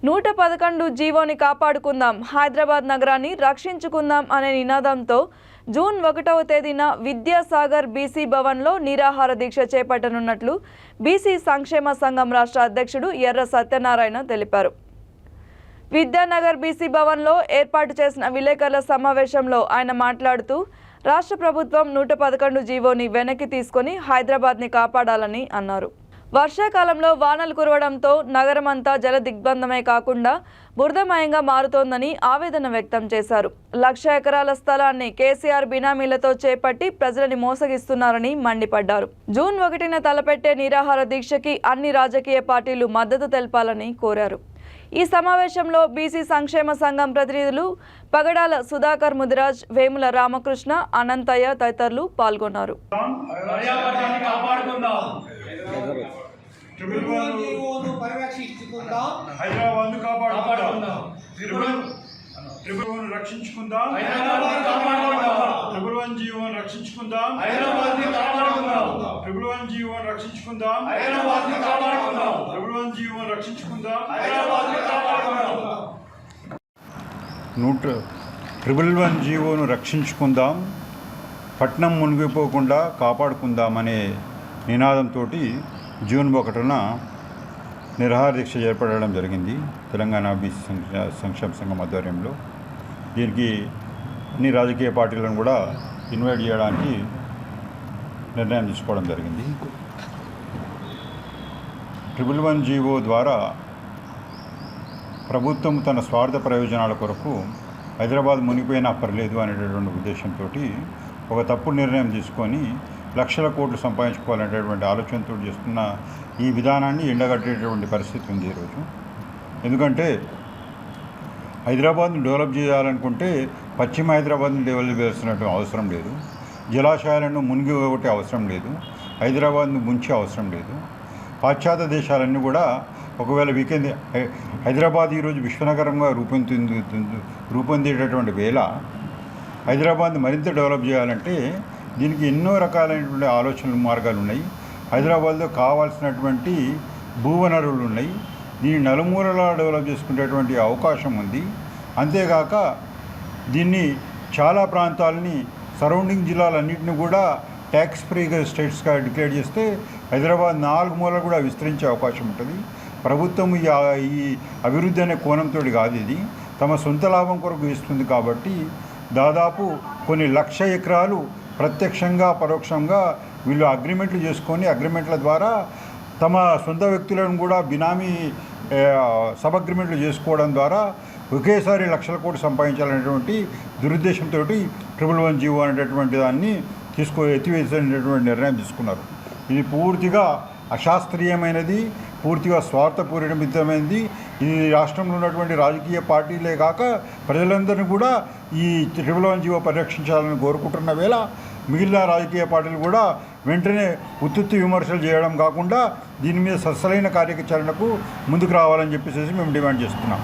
111 జీవోని కాపాడుకుందాం, హైదరాబాద్ నగరాన్ని రక్షించుకుందాం అనే నినాదంతో జూన్ 1వ తేదీన విద్యాసాగర్ బీసీ భవన్లో నిరాహార దీక్ష చేపట్టనున్నట్లు బీసీ సంక్షేమ సంఘం రాష్ట్ర అధ్యక్షుడు ఎర్ర సత్యనారాయణ తెలిపారు. విద్యానగర్ బీసీ భవన్లో ఏర్పాటు చేసిన విలేకరుల సమావేశంలో ఆయన మాట్లాడుతూ రాష్ట్ర ప్రభుత్వం 111 జీవోని వెనక్కి తీసుకొని హైదరాబాద్ని కాపాడాలని అన్నారు. వర్షాకాలంలో వానలు కురవడంతో నగరమంతా జల దిగ్బంధమే కాకుండా బురదమయంగా మారుతోందని ఆవేదన వ్యక్తం చేశారు. 1,00,000 ఎకరాల స్థలాన్ని కేసీఆర్ బినామీలతో చేపట్టి ప్రజలని మోసగిస్తున్నారని మండిపడ్డారు. జూన్ 1న తలపెట్టే నిరాహార దీక్షకి అన్ని రాజకీయ పార్టీలు మద్దతు తెలపాలని కోరారు. ఈ సమావేశంలో బీసీ సంక్షేమ సంఘం ప్రతినిధులు పగడాల సుధాకర్ ముదిరాజ్, వేముల రామకృష్ణ, అనంతయ్య తదితరులు పాల్గొన్నారు. రక్షించుకుందాం, జీవోను రక్షించుకుందాం, పట్నం మునిగిపోకుండా కాపాడుకుందాం అనే నినాదంతో జూన్ 1న నిరాహార దీక్ష చేపట్టడం జరిగింది తెలంగాణ బీసీ సంక్షేమ సంఘం ఆధ్వర్యంలో. దీనికి అన్ని రాజకీయ పార్టీలను కూడా ఇన్వైట్ చేయడానికి నిర్ణయం తీసుకోవడం జరిగింది. 111 జీవో ద్వారా ప్రభుత్వం తన స్వార్థ ప్రయోజనాల కొరకు హైదరాబాద్ మునిగిపోయినా పర్లేదు అనేటటువంటి ఉద్దేశంతో ఒక తప్పుడు నిర్ణయం తీసుకొని లక్షల కోట్లు సంపాదించుకోవాలనేటటువంటి ఆలోచనతో చేస్తున్న ఈ విధానాన్ని ఎండగట్టేటటువంటి పరిస్థితి ఉంది ఈరోజు. ఎందుకంటే హైదరాబాద్ని డెవలప్ చేయాలనుకుంటే పశ్చిమ హైదరాబాద్ని డెవలప్ చేయాల్సినటువంటి అవసరం లేదు, జలాశయాలను మునిగి ఒకటి అవసరం లేదు, హైదరాబాద్ను ముంచే అవసరం లేదు. పాశ్చాత్య దేశాలన్నీ కూడా ఒకవేళ వీకెండ్ హైదరాబాద్ ఈరోజు విశ్వనగరంగా రూపొందేటటువంటి వేళ హైదరాబాద్ని మరింత డెవలప్ చేయాలంటే దీనికి ఎన్నో రకాలైనటువంటి ఆలోచనలు మార్గాలు ఉన్నాయి. హైదరాబాద్లో కావాల్సినటువంటి భూవనరులు ఉన్నాయి. దీన్ని నలుమూలలా డెవలప్ చేసుకునేటువంటి అవకాశం ఉంది. అంతేగాక దీన్ని చాలా ప్రాంతాలని సరౌండింగ్ జిల్లాలన్నింటినీ కూడా ట్యాక్స్ ఫ్రీగా స్టేట్స్గా డిక్లేర్ చేస్తే హైదరాబాద్ 4 మూలలు కూడా విస్తరించే అవకాశం ఉంటుంది. ప్రభుత్వం ఈ అభివృద్ధి అనే కోణంతో కాదు, ఇది తమ సొంత లాభం కొరకు ఇస్తుంది. కాబట్టి దాదాపు కొన్ని 1,00,000 ఎకరాలు ప్రత్యక్షంగా పరోక్షంగా వీళ్ళు అగ్రిమెంట్లు చేసుకొని అగ్రిమెంట్ల ద్వారా తమ సొంత వ్యక్తులను కూడా బినామీ సబ్ అగ్రిమెంట్లు చేసుకోవడం ద్వారా ఒకేసారి లక్షల కోట్లు సంపాదించాలనేటువంటి దురుద్దేశంతో 111 జీవో అనేటటువంటి దాన్ని ఎత్తివేసేటటువంటి నిర్ణయం తీసుకున్నారు. ఇది పూర్తిగా అశాస్త్రీయమైనది, పూర్తిగా స్వార్థపూరితమైనది. ఇది రాష్ట్రంలో ఉన్నటువంటి రాజకీయ పార్టీలే కాక ప్రజలందరినీ కూడా ఈ 111 జీవో పరిరక్షించాలని కోరుకుంటున్న వేళ మిగిలిన రాజకీయ పార్టీలు కూడా వెంటనే ఉత్తుత్తి విమర్శలు చేయడం కాకుండా దీని మీద సస్సలైన కార్యాచరణకు ముందుకు రావాలని చెప్పేసి మేము డిమాండ్ చేస్తున్నాం.